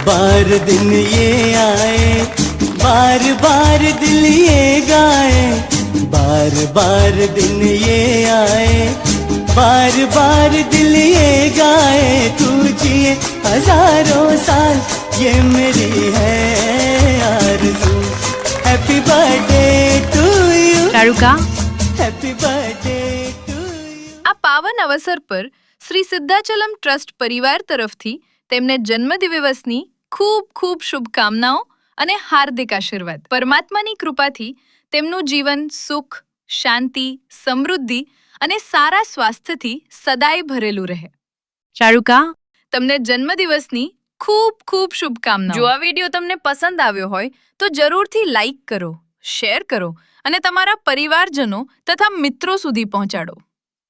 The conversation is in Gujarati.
बार दिन ये आए, बार बार दिल ये गाए, बार बार दिन ये आए, बार बार दिल ये गाए, तू जिए हजारों साल ये मेरी है आरज़ू। Happy birthday to you, Sharuka, happy birthday to you. આ પાવન અવસર પર શ્રી સિદ્ધાચલમ ટ્રસ્ટ પરિવાર તરફથી તેમને જન્મદિવસની ખૂબ ખૂબ શુભકામનાઓ અને હાર્દિક આશીર્વાદ। પરમાત્માની કૃપાથી તેમનું જીવન સુખ, શાંતિ, સમૃદ્ધિ અને સારા સ્વાસ્થ્યથી સદાય ભરેલું રહે। શારુકા, તમને જન્મદિવસની ખૂબ ખૂબ શુભકામનાઓ। જો આ વિડીયો તમને પસંદ આવ્યો હોય તો જરૂરથી લાઈક કરો, શેર કરો અને તમારા પરિવારજનો તથા મિત્રો સુધી પહોંચાડો।